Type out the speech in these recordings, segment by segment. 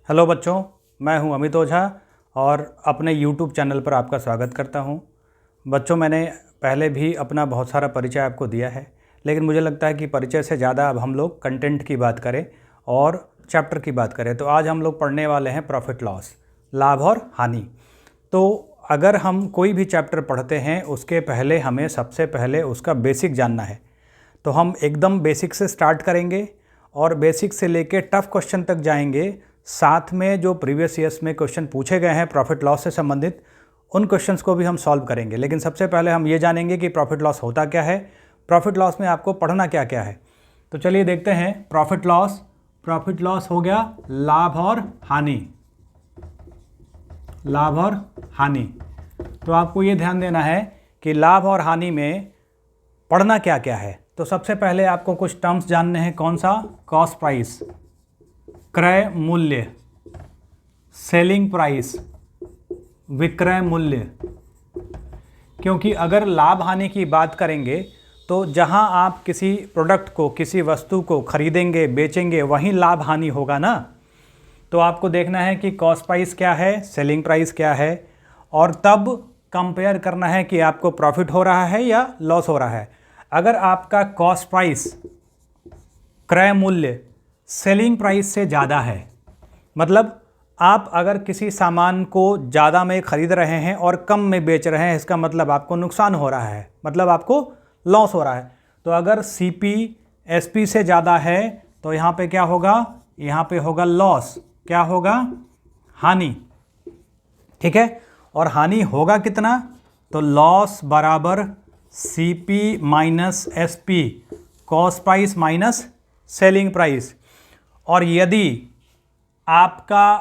Hello बच्चों, मैं हूं अमित ओझा और अपने YouTube चैनल पर आपका स्वागत करता हूं। बच्चों, मैंने पहले भी अपना बहुत सारा परिचय आपको दिया है, लेकिन मुझे लगता है कि परिचय से ज़्यादा अब हम लोग कंटेंट की बात करें और चैप्टर की बात करें। तो आज हम लोग पढ़ने वाले हैं प्रॉफिट लॉस, लाभ और हानि। तो अगर हम कोई भी चैप्टर पढ़ते हैं उसके पहले हमें सबसे पहले उसका बेसिक जानना है। तो हम एकदम बेसिक से स्टार्ट करेंगे और बेसिक से लेके टफ क्वेश्चन तक जाएंगे। साथ में जो प्रीवियस ईयर्स में क्वेश्चन पूछे गए हैं प्रॉफिट लॉस से संबंधित, उन क्वेश्चंस को भी हम सॉल्व करेंगे। लेकिन सबसे पहले हम ये जानेंगे कि प्रॉफिट लॉस होता क्या है, प्रॉफिट लॉस में आपको पढ़ना क्या क्या है। तो चलिए देखते हैं प्रॉफिट लॉस। प्रॉफिट लॉस हो गया लाभ और हानि, लाभ और हानि। तो आपको ये ध्यान देना है कि लाभ और हानि में पढ़ना क्या क्या है। तो सबसे पहले आपको कुछ टर्म्स जानने हैं। कौन सा? कॉस्ट प्राइस, क्रय मूल्य, सेलिंग प्राइस, विक्रय मूल्य। क्योंकि अगर लाभ हानि की बात करेंगे तो जहां आप किसी प्रोडक्ट को, किसी वस्तु को खरीदेंगे, बेचेंगे, वहीं लाभ हानि होगा ना। तो आपको देखना है कि कॉस्ट प्राइस क्या है, सेलिंग प्राइस क्या है, और तब कंपेयर करना है कि आपको प्रॉफिट हो रहा है या लॉस हो रहा है। अगर आपका कॉस्ट प्राइस, क्रय मूल्य, सेलिंग प्राइस से ज़्यादा है, मतलब आप अगर किसी सामान को ज़्यादा में खरीद रहे हैं और कम में बेच रहे हैं, इसका मतलब आपको नुकसान हो रहा है, मतलब आपको लॉस हो रहा है। तो अगर सीपी एसपी से ज़्यादा है तो यहाँ पे क्या होगा? यहाँ पे होगा लॉस। क्या होगा? हानि। ठीक है। और हानि होगा कितना? तो लॉस बराबर CP minus SP, cost price minus selling price. और यदि आपका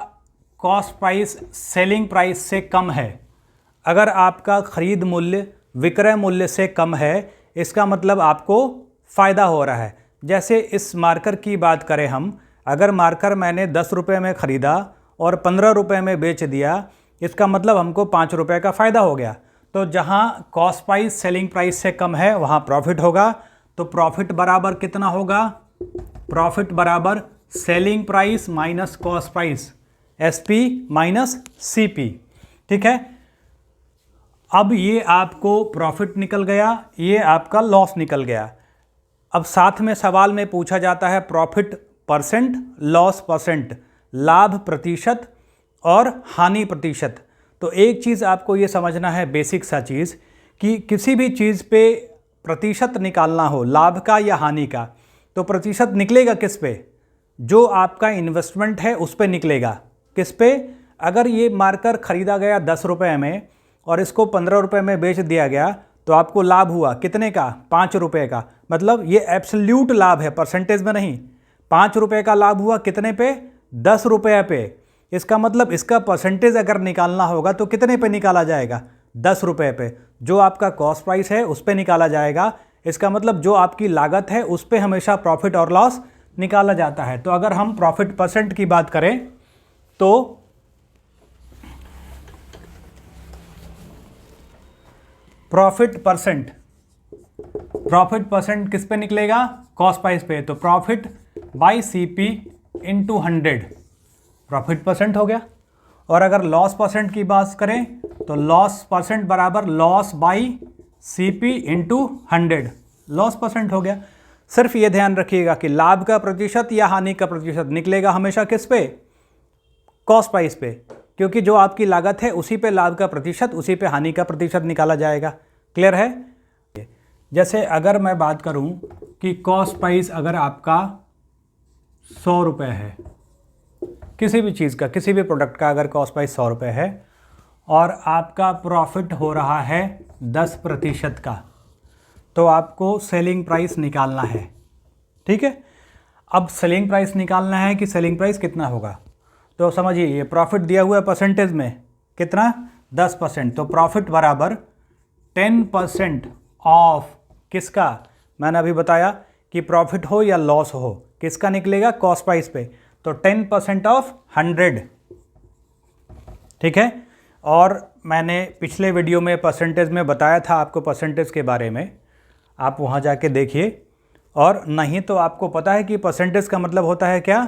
कॉस्ट प्राइस सेलिंग प्राइस से कम है, अगर आपका खरीद मूल्य विक्रय मूल्य से कम है, इसका मतलब आपको फ़ायदा हो रहा है। जैसे इस मार्कर की बात करें हम, अगर मार्कर मैंने 10 रुपये में ख़रीदा और 15 रुपये में बेच दिया, इसका मतलब हमको 5 रुपये का फ़ायदा हो गया। तो जहाँ कॉस्ट प्राइस सेलिंग प्राइस से कम है वहाँ प्रॉफिट होगा। तो प्रॉफिट बराबर कितना होगा? प्रॉफिट बराबर selling price minus cost price, SP minus CP. ठीक है। अब ये आपको प्रॉफिट निकल गया, ये आपका लॉस निकल गया। अब साथ में सवाल में पूछा जाता है प्रॉफिट परसेंट, लॉस परसेंट, लाभ प्रतिशत और हानि प्रतिशत। तो एक चीज़ आपको ये समझना है, बेसिक सा चीज़, कि किसी भी चीज़ पे प्रतिशत निकालना हो, लाभ का या हानि का, तो प्रतिशत निकलेगा किस पे? जो आपका इन्वेस्टमेंट है उस पे निकलेगा। किस पे? अगर ये मार्कर ख़रीदा गया 10 रुपये में और इसको 15 रुपये में बेच दिया गया तो आपको लाभ हुआ कितने का? 5 रुपये का। मतलब ये एब्सोल्यूट लाभ है, परसेंटेज में नहीं। 5 रुपये का लाभ हुआ कितने पे? 10 रुपये पे। इसका मतलब इसका परसेंटेज अगर निकालना होगा तो कितने पे निकाला जाएगा? 10 रुपये पे। जो आपका कॉस्ट प्राइस है उस पे निकाला जाएगा। इसका मतलब जो आपकी लागत है उस पे हमेशा प्रॉफिट और लॉस निकाला जाता है। तो अगर हम प्रॉफिट परसेंट की बात करें तो प्रॉफिट परसेंट किस पे निकलेगा? कॉस्ट प्राइस पे। तो profit by CP into 100, profit percent हो गया। और अगर लॉस परसेंट की बात करें तो लॉस परसेंट बराबर loss by CP into 100, loss percent हो गया। सिर्फ ये ध्यान रखिएगा कि लाभ का प्रतिशत या हानि का प्रतिशत निकलेगा हमेशा किस पे? कॉस्ट प्राइस पे। क्योंकि जो आपकी लागत है उसी पे लाभ का प्रतिशत, उसी पे हानि का प्रतिशत निकाला जाएगा। क्लियर है? जैसे अगर मैं बात करूं कि कॉस्ट प्राइस अगर आपका 100 रुपये है, किसी भी चीज़ का, किसी भी प्रोडक्ट का अगर कॉस्ट प्राइस 100 रुपये है और आपका प्रॉफिट हो रहा है 10% का, तो आपको सेलिंग प्राइस निकालना है। ठीक है। अब सेलिंग प्राइस निकालना है कि सेलिंग प्राइस कितना होगा, तो समझिए ये प्रॉफिट दिया हुआ है परसेंटेज में कितना? 10%। तो प्रॉफिट बराबर 10% ऑफ किसका? मैंने अभी बताया कि प्रॉफिट हो या लॉस हो, किसका निकलेगा? कॉस्ट प्राइस पे। तो 10% ऑफ 100। ठीक है। और मैंने पिछले वीडियो में परसेंटेज में बताया था आपको परसेंटेज के बारे में, आप वहाँ जाके देखिए। और नहीं तो आपको पता है कि परसेंटेज का मतलब होता है क्या?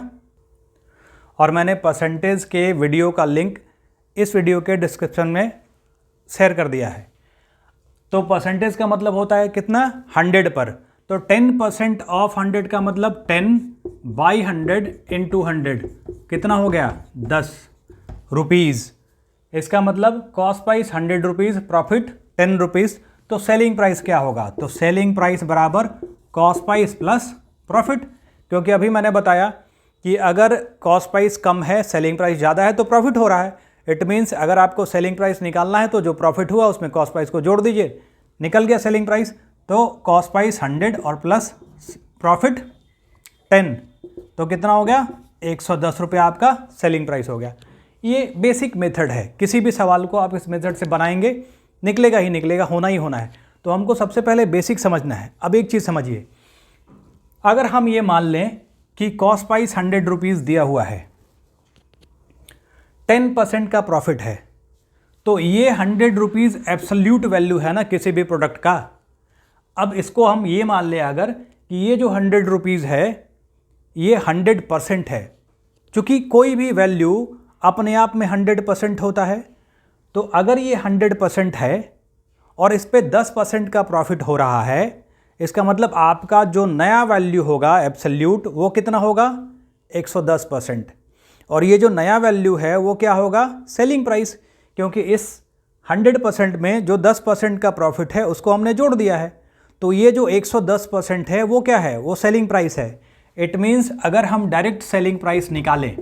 और मैंने परसेंटेज के वीडियो का लिंक इस वीडियो के डिस्क्रिप्शन में शेयर कर दिया है। तो परसेंटेज का मतलब होता है कितना, 100 पर। तो 10% ऑफ 100 का मतलब 10/100 इंटू 100 कितना हो गया, 10 रुपीज़। इसका मतलब cost price 100 rupees, profit 10 rupees. तो सेलिंग प्राइस क्या होगा, तो सेलिंग प्राइस बराबर कॉस्ट प्राइस प्लस प्रॉफिट। क्योंकि अभी मैंने बताया कि अगर कॉस्ट प्राइस कम है, सेलिंग प्राइस ज़्यादा है तो प्रॉफिट हो रहा है। इट मीन्स अगर आपको सेलिंग प्राइस निकालना है तो जो प्रॉफिट हुआ उसमें कॉस्ट प्राइस को जोड़ दीजिए, निकल गया सेलिंग प्राइस। तो कॉस्ट प्राइस 100 और प्लस प्रॉफिट 10, तो कितना हो गया, 110 रुपये आपका सेलिंग प्राइस हो गया। ये बेसिक मेथड है, किसी भी सवाल को आप इस मेथड से बनाएंगे निकलेगा ही निकलेगा, होना ही होना है। तो हमको सबसे पहले बेसिक समझना है। अब एक चीज़ समझिए, अगर हम ये मान लें कि कॉस्ट प्राइस 100 रुपीज़ दिया हुआ है, 10% का प्रॉफिट है, तो ये 100 रुपीज़ एब्सोल्यूट वैल्यू है ना किसी भी प्रोडक्ट का। अब इसको हम ये मान लें अगर कि ये जो 100 रुपीज़ है ये 100% है, क्योंकि कोई भी वैल्यू अपने आप में 100% होता है। तो अगर ये 100% है और इस पे 10% का प्रॉफिट हो रहा है, इसका मतलब आपका जो नया वैल्यू होगा एब्सोल्यूट वो कितना होगा, 110%। और ये जो नया वैल्यू है वो क्या होगा, सेलिंग प्राइस, क्योंकि इस 100% में जो 10% का प्रॉफिट है उसको हमने जोड़ दिया है। तो ये जो 110% है वो क्या है, वो सेलिंग प्राइस है। इट मीन्स अगर हम डायरेक्ट सेलिंग प्राइस निकालें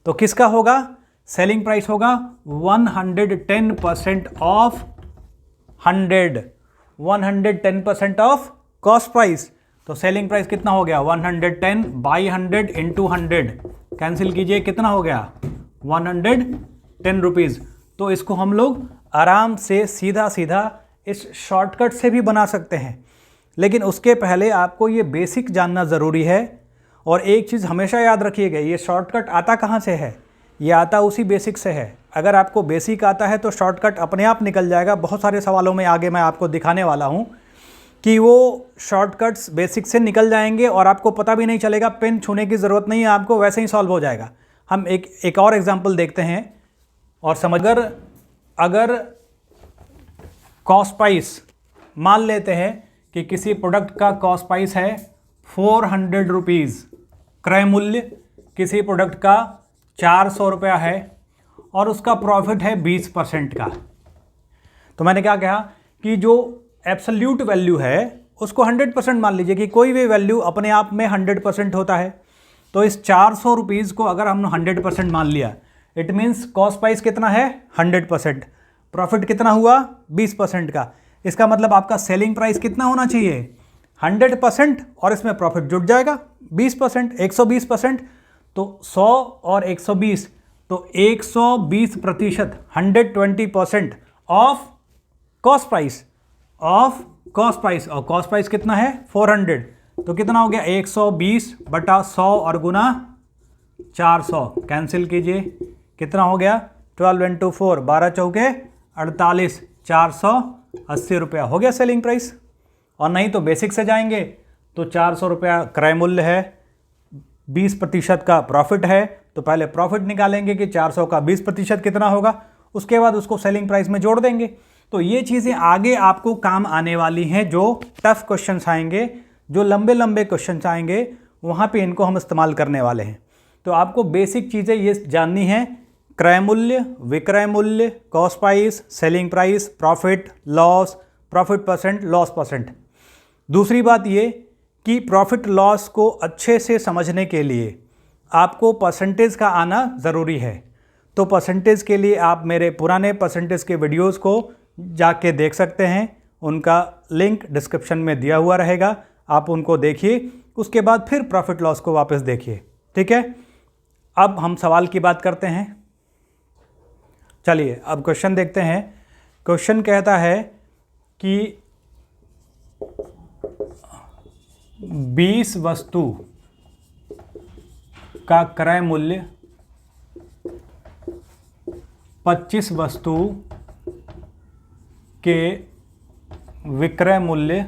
तो किसका होगा, सेलिंग प्राइस होगा 110% ऑफ 100, 110% ऑफ कॉस्ट प्राइस। तो सेलिंग प्राइस कितना हो गया, 110/100 इंटू 100, कैंसिल कीजिए, कितना हो गया, 110 रुपीज़। तो इसको हम लोग आराम से सीधा सीधा इस शॉर्टकट से भी बना सकते हैं, लेकिन उसके पहले आपको ये बेसिक जानना ज़रूरी है। और एक चीज़ हमेशा याद रखिएगा, ये शॉर्टकट आता कहाँ से है, ये आता उसी बेसिक से है। अगर आपको बेसिक आता है तो शॉर्टकट अपने आप निकल जाएगा। बहुत सारे सवालों में आगे मैं आपको दिखाने वाला हूँ कि वो शॉर्टकट्स बेसिक से निकल जाएंगे और आपको पता भी नहीं चलेगा, पेन छूने की ज़रूरत नहीं है आपको, वैसे ही सॉल्व हो जाएगा। हम एक और एग्जांपल देखते हैं और अगर कॉस्ट प्राइस मान लेते हैं कि किसी प्रोडक्ट का कॉस्ट प्राइस है 400 रुपीज़, क्रय मूल्य किसी प्रोडक्ट का 400 रुपया है और उसका प्रॉफिट है 20% का। तो मैंने क्या कहा कि जो एब्सोल्यूट वैल्यू है उसको 100% मान लीजिए कि कोई भी वैल्यू अपने आप में 100% होता है। तो इस 400 रुपीज़ को अगर हमने 100% मान लिया, इट मीन्स कॉस्ट प्राइस कितना है 100%, प्रॉफिट कितना हुआ 20% का। इसका मतलब आपका सेलिंग प्राइस कितना होना चाहिए 100% और इसमें प्रॉफिट जुड़ जाएगा 20%, 120%। तो 100 और 120, तो 120%, 120% ऑफ कॉस्ट प्राइस, और कॉस्ट प्राइस कितना है 400। तो कितना हो गया 120/100 और गुना 400, कैंसिल कीजिए, कितना हो गया 12 इंटू 4, 12 चौके 48, 480 रुपया हो गया सेलिंग प्राइस। और नहीं तो बेसिक से जाएंगे तो 400 रुपया क्रय मूल्य है, 20% का प्रॉफिट है, तो पहले प्रॉफिट निकालेंगे कि 400 का 20% कितना होगा, उसके बाद उसको सेलिंग प्राइस में जोड़ देंगे। तो ये चीज़ें आगे आपको काम आने वाली हैं। जो टफ क्वेश्चंस आएंगे, जो लंबे लंबे क्वेश्चंस आएंगे, वहाँ पे इनको हम इस्तेमाल करने वाले हैं। तो आपको बेसिक चीज़ें ये जाननी है, क्रय मूल्य, विक्रय मूल्य, cost price, selling price, profit, loss, profit percent, loss percent. दूसरी बात ये कि प्रॉफिट लॉस को अच्छे से समझने के लिए आपको परसेंटेज का आना ज़रूरी है। तो परसेंटेज के लिए आप मेरे पुराने परसेंटेज के वीडियोस को जाके देख सकते हैं, उनका लिंक डिस्क्रिप्शन में दिया हुआ रहेगा, आप उनको देखिए, उसके बाद फिर प्रॉफिट लॉस को वापस देखिए। ठीक है, अब हम सवाल की बात करते हैं। चलिए अब क्वेश्चन देखते हैं। क्वेश्चन कहता है कि 20 वस्तु का क्रय मूल्य 25 वस्तु के विक्रय मूल्य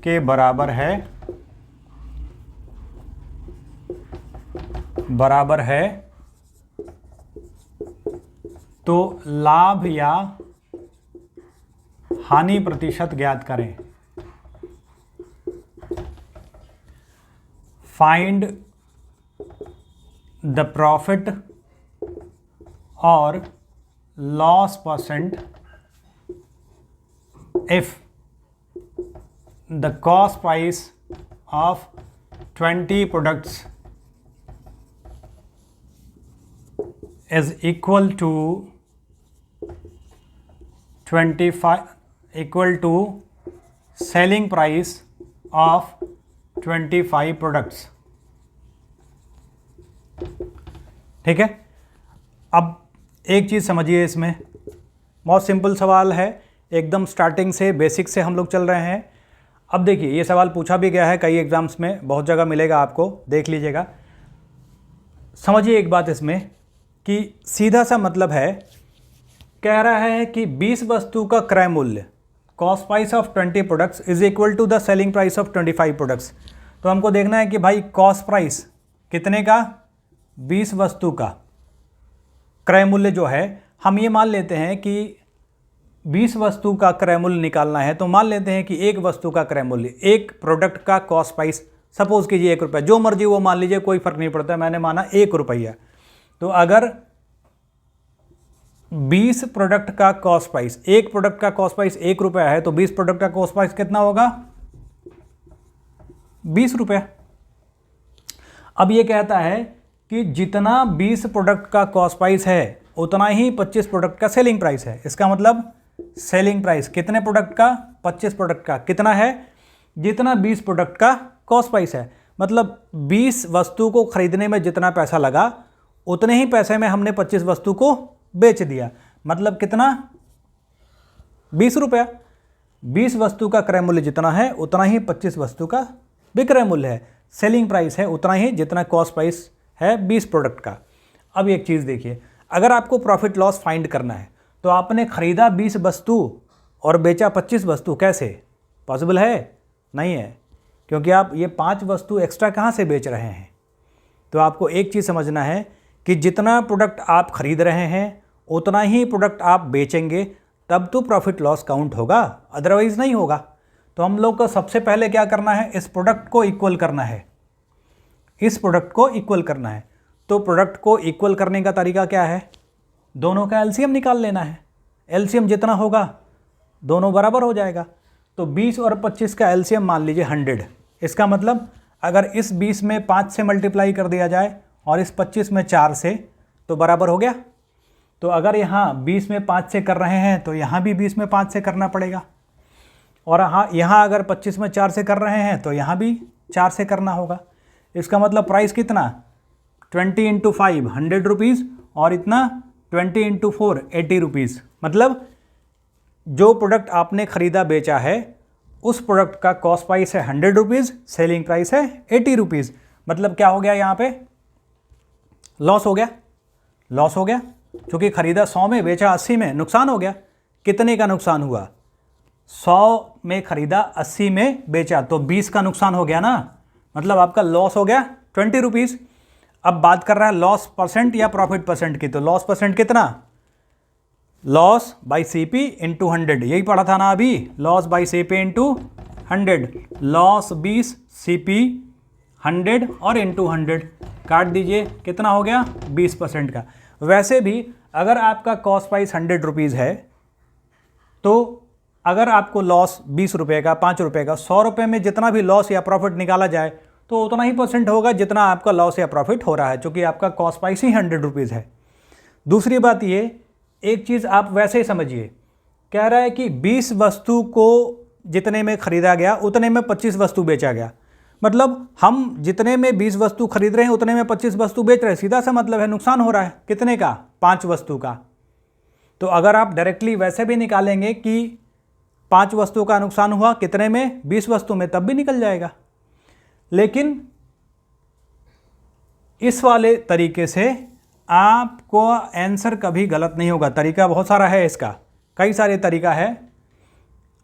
के बराबर है। बराबर है, तो लाभ या हानि प्रतिशत ज्ञात करें। फाइंड द प्रॉफिट और loss percent if the cost price of 20 products is equal to selling price of 25 products। ठीक है, अब एक चीज़ समझिए, इसमें बहुत सिंपल सवाल है, एकदम स्टार्टिंग से बेसिक से हम लोग चल रहे हैं। अब देखिए, ये सवाल पूछा भी गया है कई एग्जाम्स में, बहुत जगह मिलेगा आपको, देख लीजिएगा। समझिए एक बात इसमें कि सीधा सा मतलब है, कह रहा है कि 20 वस्तु का क्रय मूल्य, cost price of 20 products is equal to the selling price of 25 products. तो हमको देखना है कि भाई कॉस्ट प्राइस कितने का, 20 वस्तु का क्रय मूल्य जो है, हम ये मान लेते हैं कि 20 वस्तु का क्रय मूल्य निकालना है, तो मान लेते हैं कि एक वस्तु का क्रय मूल्य, एक प्रोडक्ट का कॉस्ट प्राइस, सपोज कीजिए 1 रुपया, जो मर्जी वो मान लीजिए, कोई फर्क नहीं पड़ता, मैंने माना 1 रुपया। तो अगर 20 प्रोडक्ट का कॉस्ट प्राइस, एक प्रोडक्ट का कॉस्ट प्राइस 1 रुपया है, तो 20 प्रोडक्ट का कॉस्ट प्राइस कितना होगा, 20 रुपया। अब ये कहता है कि जितना 20 प्रोडक्ट का कॉस्ट प्राइस है उतना ही 25 प्रोडक्ट का सेलिंग प्राइस है। इसका मतलब सेलिंग प्राइस कितने प्रोडक्ट का, 25 प्रोडक्ट का कितना है, जितना 20 प्रोडक्ट का कॉस्ट प्राइस है। मतलब 20 वस्तु को खरीदने में जितना पैसा लगा, उतने ही पैसे में हमने 25 वस्तु को बेच दिया। मतलब कितना, 20 रुपया। 20 वस्तु का क्रय मूल्य जितना है उतना ही 25 वस्तु का विक्रय मूल्य है। सेलिंग प्राइस है उतना ही जितना कॉस्ट प्राइस है 20 प्रोडक्ट का। अब एक चीज़ देखिए, अगर आपको प्रॉफिट लॉस फाइंड करना है तो आपने खरीदा 20 वस्तु और बेचा 25 वस्तु, कैसे पॉसिबल है? नहीं है, क्योंकि आप ये 5 वस्तु एक्स्ट्रा कहाँ से बेच रहे हैं। तो आपको एक चीज़ समझना है कि जितना प्रोडक्ट आप खरीद रहे हैं उतना ही प्रोडक्ट आप बेचेंगे, तब तो प्रॉफिट लॉस काउंट होगा, अदरवाइज़ नहीं होगा। तो हम लोग को सबसे पहले क्या करना है, इस प्रोडक्ट को इक्वल करना है, इस प्रोडक्ट को इक्वल करना है। तो प्रोडक्ट को इक्वल करने का तरीका क्या है, दोनों का एलसीएम निकाल लेना है। एलसीएम जितना होगा दोनों बराबर हो जाएगा। तो 20 और 25 का एलसीएम मान लीजिए 100। इसका मतलब अगर इस 20 में 5 से मल्टीप्लाई कर दिया जाए और इस 25 में 4 से, तो बराबर हो गया। तो अगर यहाँ 20 में 5 से कर रहे हैं तो यहाँ भी 20 में 5 से करना पड़ेगा, और यहाँ अगर 25 में 4 से कर रहे हैं तो यहाँ भी 4 से करना होगा। इसका मतलब प्राइस कितना, 20 × 5 100 रुपीज़, और इतना 20 × 4 80 रुपीज़। मतलब जो प्रोडक्ट आपने ख़रीदा बेचा है उस प्रोडक्ट का कॉस्ट प्राइस है 100 रुपीज़, सेलिंग प्राइस है 80 रुपीज़। मतलब क्या हो गया, यहाँ पे लॉस हो गया, लॉस हो गया, क्योंकि ख़रीदा 100 में, बेचा 80 में, नुकसान हो गया। कितने का नुकसान हुआ, 100 में ख़रीदा 80 में बेचा, तो 20 का नुकसान हो गया ना। मतलब आपका लॉस हो गया 20 रुपीज़। अब बात कर रहा है लॉस परसेंट या प्रॉफिट परसेंट की, तो लॉस परसेंट कितना, लॉस बाई CP × 100, यही पढ़ा था ना अभी, loss by CP × 100। Loss 20, CP 100 और × 100 काट दीजिए, कितना हो गया 20% का। वैसे भी अगर आपका कॉस्ट प्राइस 100 रुपीज़ है, तो अगर आपको लॉस 20 रुपये का, 5 रुपये का, 100 रुपये में जितना भी लॉस या प्रॉफिट निकाला जाए तो उतना ही % होगा जितना आपका लॉस या प्रॉफिट हो रहा है, क्योंकि आपका कॉस्ट प्राइस ही 100 रुपीज़ है। दूसरी बात ये, एक चीज़ आप वैसे ही समझिए, कह रहा है कि 20 वस्तु को जितने में ख़रीदा गया उतने में 25 वस्तु बेचा गया। मतलब हम जितने में 20 वस्तु खरीद रहे हैं उतने में 25 वस्तु बेच रहे हैं। सीधा सा मतलब है नुकसान हो रहा है, कितने का, 5 वस्तु का। तो अगर आप डायरेक्टली वैसे भी निकालेंगे कि 5 वस्तु का नुकसान हुआ कितने में, 20 वस्तु में, तब भी निकल जाएगा। लेकिन इस वाले तरीके से आपको आंसर कभी गलत नहीं होगा। तरीका बहुत सारा है इसका, कई सारे तरीका है,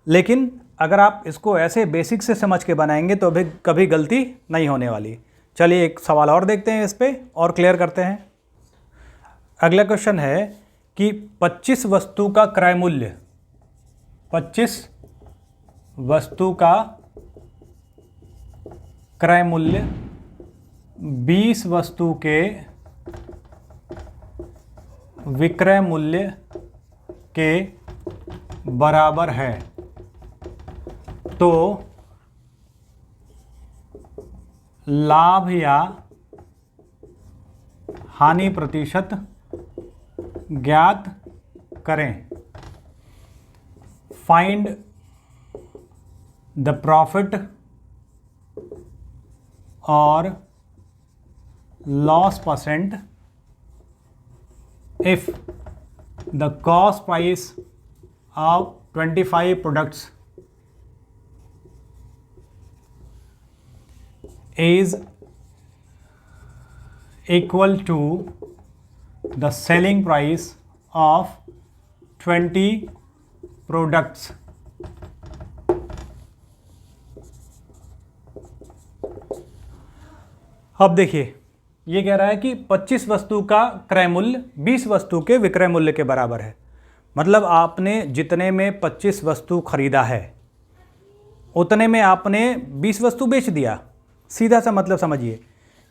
लेकिन अगर आप इसको ऐसे बेसिक से समझ के बनाएंगे तो भी कभी गलती नहीं होने वाली। चलिए एक सवाल और देखते हैं इस पे और क्लियर करते हैं। अगला क्वेश्चन है कि 25 वस्तु का क्रय मूल्य, 25 वस्तु का क्रय मूल्य 20 वस्तु के विक्रय मूल्य के बराबर है, तो लाभ या हानि प्रतिशत ज्ञात करें। फाइंड द प्रॉफिट और loss percent if the cost price of 25 products is equal to the selling price of 20 products। अब देखिए ये कह रहा है कि 25 वस्तु का क्रय मूल्य 20 वस्तु के विक्रय मूल्य के बराबर है। मतलब आपने जितने में 25 वस्तु खरीदा है उतने में आपने 20 वस्तु बेच दिया। सीधा सा मतलब समझिए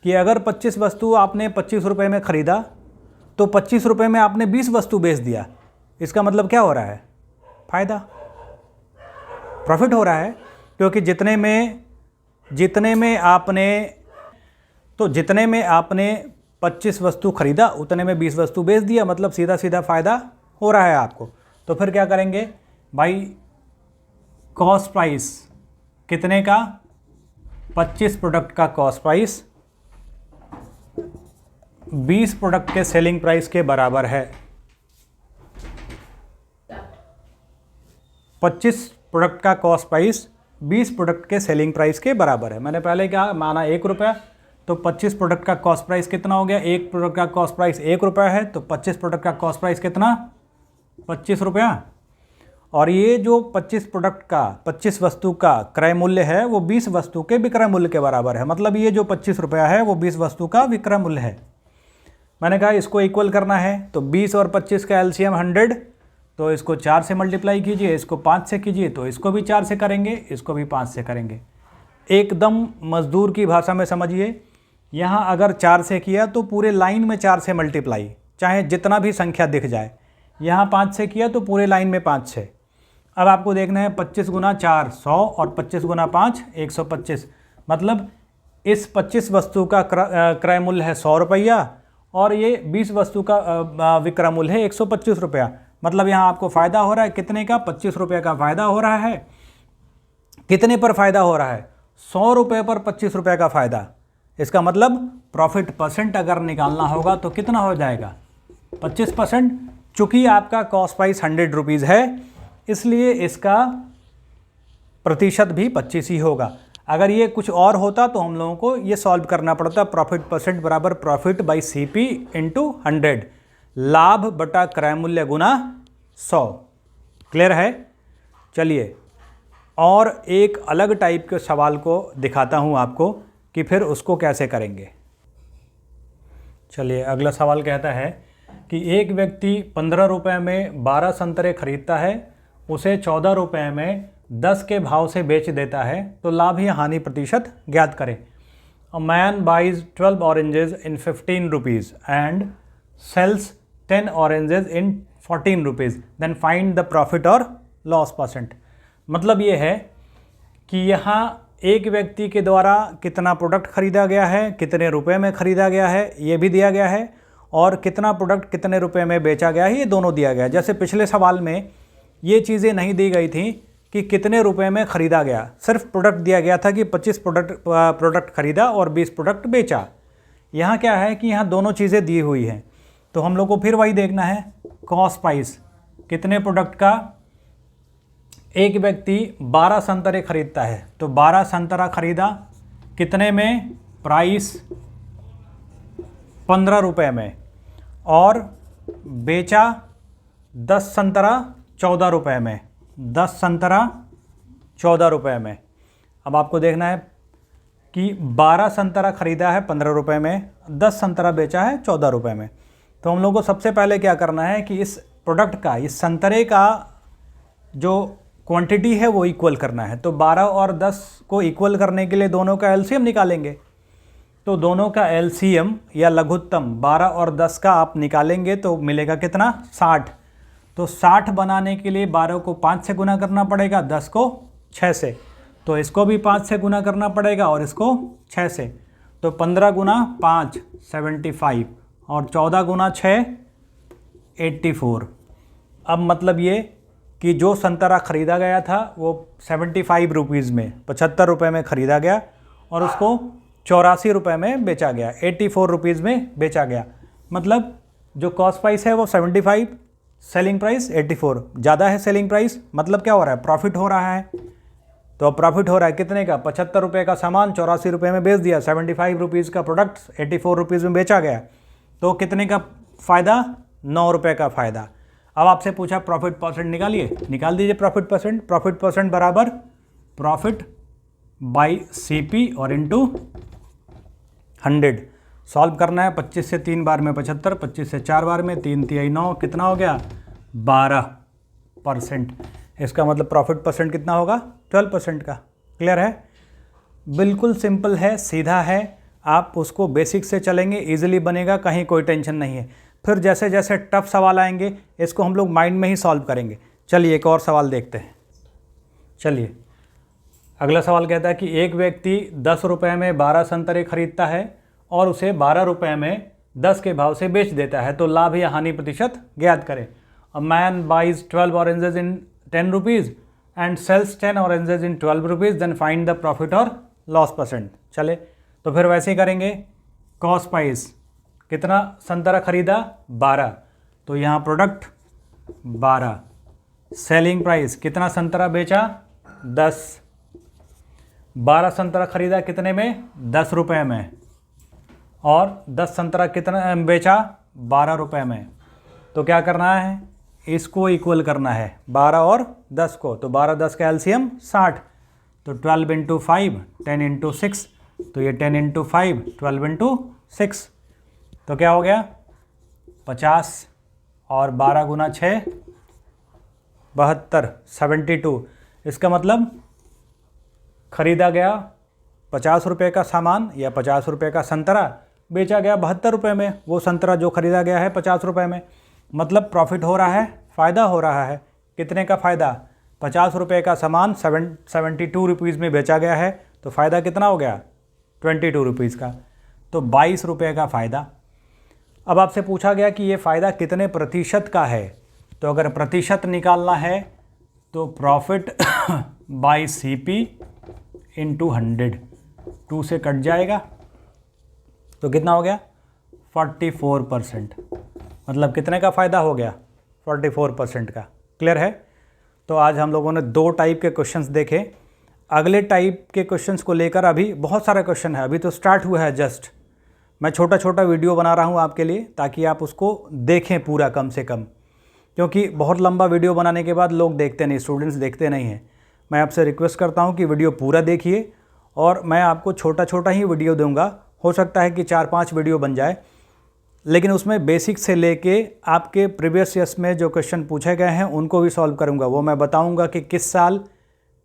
कि अगर 25 वस्तु आपने 25 रुपये में ख़रीदा तो 25 रुपये में आपने 20 वस्तु बेच दिया। इसका मतलब क्या हो रहा है? फ़ायदा, प्रॉफिट हो रहा है, क्योंकि जितने में आपने 25 वस्तु खरीदा उतने में 20 वस्तु बेच दिया, मतलब सीधा सीधा फ़ायदा हो रहा है आपको। तो फिर क्या करेंगे भाई, कॉस्ट प्राइस कितने का? 25 प्रोडक्ट का कॉस्ट प्राइस 20 प्रोडक्ट के सेलिंग प्राइस के बराबर है। 25 प्रोडक्ट का कॉस्ट प्राइस 20 प्रोडक्ट के सेलिंग प्राइस के बराबर है। मैंने पहले क्या माना, 1 रुपया, तो 25 प्रोडक्ट का कॉस्ट प्राइस कितना हो गया? एक प्रोडक्ट का कॉस्ट प्राइस 1 रुपया है, तो 25 प्रोडक्ट का कॉस्ट प्राइस कितना? 25 रुपया। और ये जो 25 वस्तु का क्रय मूल्य है वो 20 वस्तु के विक्रय मूल्य के बराबर है। मतलब ये जो 25 रुपया है वो 20 वस्तु का विक्रय मूल्य है। मैंने कहा इसको इक्वल करना है, तो 20 और 25 का एलसीएम 100, तो इसको 4 से मल्टीप्लाई कीजिए, इसको 5 से कीजिए, तो इसको भी 4 से करेंगे, इसको भी 5 से करेंगे। एकदम मजदूर की भाषा में समझिए, यहाँ अगर 4 से किया तो पूरे लाइन में 4 से मल्टीप्लाई, चाहे जितना भी संख्या दिख जाए। यहाँ 5 से किया तो पूरे लाइन में 5 से। अब आपको देखना है 25 गुना 4 100 और 25 गुना 5 125। मतलब इस 25 वस्तु का क्रय मूल्य है 100 रुपया और ये 20 वस्तु का विक्रय मूल्य है 125 रुपया। मतलब यहाँ आपको फ़ायदा हो रहा है कितने का? 25 रुपये का फ़ायदा हो रहा है। कितने पर फ़ायदा हो रहा है? 100 रुपये पर 25 रुपये का फ़ायदा। इसका मतलब प्रॉफिट परसेंट अगर निकालना होगा तो कितना हो जाएगा? 25%। चूँकि आपका कॉस्ट प्राइस 100 रुपीज़ है इसलिए इसका प्रतिशत भी 25 ही होगा। अगर ये कुछ और होता तो हम लोगों को ये सॉल्व करना पड़ता, प्रॉफिट परसेंट बराबर प्रॉफिट बाई CP इंटू 100, लाभ बटा क्रय मूल्य गुना 100। क्लियर है? चलिए और एक अलग टाइप के सवाल को दिखाता हूँ आपको कि फिर उसको कैसे करेंगे। चलिए अगला सवाल कहता है कि एक व्यक्ति 15 रुपये में 12 संतरे खरीदता है, उसे 14 रुपये में 10 के भाव से बेच देता है, तो लाभ या हानि प्रतिशत ज्ञात करें। A man buys 12 oranges in 15 rupees and sells 10 oranges in 14 rupees, then find the profit और लॉस परसेंट। मतलब ये है कि यहाँ एक व्यक्ति के द्वारा कितना प्रोडक्ट खरीदा गया है, कितने रुपए में खरीदा गया है ये भी दिया गया है, और कितना प्रोडक्ट कितने रुपए में बेचा गया है ये दोनों दिया गया है। जैसे पिछले सवाल में ये चीज़ें नहीं दी गई थी कि कितने रुपए में ख़रीदा गया, सिर्फ प्रोडक्ट दिया गया था कि 25 प्रोडक्ट खरीदा और 20 प्रोडक्ट बेचा। यहाँ क्या है कि यहाँ दोनों चीज़ें दी हुई हैं, तो हम लोग को फिर वही देखना है कॉस्ट प्राइस कितने प्रोडक्ट का। एक व्यक्ति 12 संतरे खरीदता है, तो 12 संतरा खरीदा कितने में? प्राइस 15 रुपये में, और बेचा 10 संतरा 14 रुपये में, 10 संतरा 14 रुपये में। अब आपको देखना है कि 12 संतरा ख़रीदा है 15 रुपये में, 10 संतरा बेचा है 14 रुपये में। तो हम लोग को सबसे पहले क्या करना है कि इस प्रोडक्ट का, इस संतरे का जो क्वांटिटी है वो इक्वल करना है। तो 12 और 10 को इक्वल करने के लिए दोनों का एलसीएम निकालेंगे। तो दोनों का एलसीएम या लघुत्तम 12 और 10 का आप निकालेंगे तो मिलेगा कितना, 60। तो 60 बनाने के लिए 12 को 5 से गुना करना पड़ेगा, 10 को 6 से। तो इसको भी 5 से गुना करना पड़ेगा और इसको 6 से। तो 15 गुना 5 75 और 14 गुना 6 84। अब मतलब ये कि जो संतरा ख़रीदा गया था वो 75 रुपीज़ में, 75 रुपये में ख़रीदा गया और उसको 84 रुपये में बेचा गया, 84 रुपीज़ में बेचा गया। मतलब जो कॉस्ट प्राइस है वो 75, सेलिंग प्राइस 84, ज़्यादा है सेलिंग प्राइस। मतलब क्या हो रहा है, प्रॉफिट हो रहा है। तो अब प्रॉफिट हो रहा है कितने का, 75 रुपये का सामान 84 रुपये में बेच दिया, 75 रुपीज़ का प्रोडक्ट 84 रुपीज़ में बेचा गया। तो कितने का फ़ायदा, 9 रुपये का फ़ायदा। अब आपसे पूछा प्रॉफिट परसेंट निकालिए, निकाल दीजिए प्रॉफिट परसेंट। प्रॉफिट परसेंट बराबर प्रॉफिट बाई सीपी और इंटू 100। सॉल्व करना है, 25 से 3 बार में 75, 25 से 4 बार में 3 तिहाई 9, कितना हो गया 12%। इसका मतलब प्रॉफिट परसेंट कितना होगा, 12% का। क्लियर है, बिल्कुल सिंपल है, सीधा है। आप उसको बेसिक से चलेंगे, इजीली बनेगा, कहीं कोई टेंशन नहीं है। फिर जैसे जैसे टफ सवाल आएंगे इसको हम लोग माइंड में ही सॉल्व करेंगे। चलिए एक और सवाल देखते हैं। चलिए अगला सवाल कहता है कि एक व्यक्ति 10 रुपये में 12 संतरे खरीदता है और उसे 12 रुपये में 10 के भाव से बेच देता है, तो लाभ या हानि प्रतिशत ज्ञात करें। A man buys 12 oranges in 10 rupees and sells 10 oranges in 12 rupees, then find the profit और लॉस परसेंट। चले तो फिर वैसे ही करेंगे। कॉस्ट प्राइस, कितना संतरा खरीदा 12, तो यहाँ प्रोडक्ट 12। सेलिंग प्राइस, कितना संतरा बेचा 10, 12 संतरा खरीदा कितने में, 10 रुपये में, और 10 संतरा कितना बेचा 12 रुपये में। तो क्या करना है, इसको इक्वल करना है 12 और 10 को। तो 12 10 का एलसीएम 60। तो 12 इंटू 5 10 इंटू 6, तो ये 10 इंटू 5 12 इंटू 6, तो क्या हो गया 50 और 12 गुना 6 72, 72। इसका मतलब खरीदा गया 50 रुपये का सामान या 50 रुपये का संतरा, बेचा गया 72 रुपये में। वो संतरा जो खरीदा गया है 50 रुपये में, मतलब प्रॉफिट हो रहा है, फ़ायदा हो रहा है। कितने का फ़ायदा, 50 रुपये का सामान 72 रुपीज़ में बेचा गया है, तो फ़ायदा कितना हो गया 22 रुपीज़ का, तो 22 रुपये का फ़ायदा। अब आपसे पूछा गया कि ये फ़ायदा कितने प्रतिशत का है। तो अगर प्रतिशत निकालना है तो प्रॉफिट बाई सीपी इंटू 100, 2 से कट जाएगा, तो कितना हो गया 44%। मतलब कितने का फ़ायदा हो गया 44% का। क्लियर है। तो आज हम लोगों ने 2 टाइप के क्वेश्चंस देखे। अगले टाइप के क्वेश्चंस को लेकर अभी बहुत सारे क्वेश्चन है, अभी तो स्टार्ट हुआ है जस्ट। मैं छोटा छोटा वीडियो बना रहा हूँ आपके लिए ताकि आप उसको देखें पूरा कम से कम, क्योंकि बहुत लंबा वीडियो बनाने के बाद लोग देखते नहीं, स्टूडेंट्स देखते नहीं हैं। मैं आपसे रिक्वेस्ट करता हूँ कि वीडियो पूरा देखिए और मैं आपको छोटा छोटा ही वीडियो दूंगा। हो सकता है कि 4-5 वीडियो बन जाए, लेकिन उसमें बेसिक से लेके आपके प्रीवियस ईयर्स में जो क्वेश्चन पूछे गए हैं उनको भी सॉल्व करूंगा। वो मैं बताऊंगा कि किस साल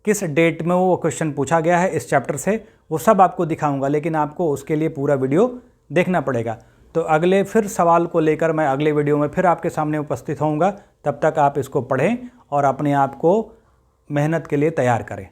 किस डेट में वो क्वेश्चन पूछा गया है इस चैप्टर से, वो सब आपको दिखाऊंगा, लेकिन आपको उसके लिए पूरा वीडियो देखना पड़ेगा। तो अगले फिर सवाल को लेकर मैं अगले वीडियो में फिर आपके सामने उपस्थित होऊंगा। तब तक आप इसको पढ़ें और अपने आप को मेहनत के लिए तैयार करें।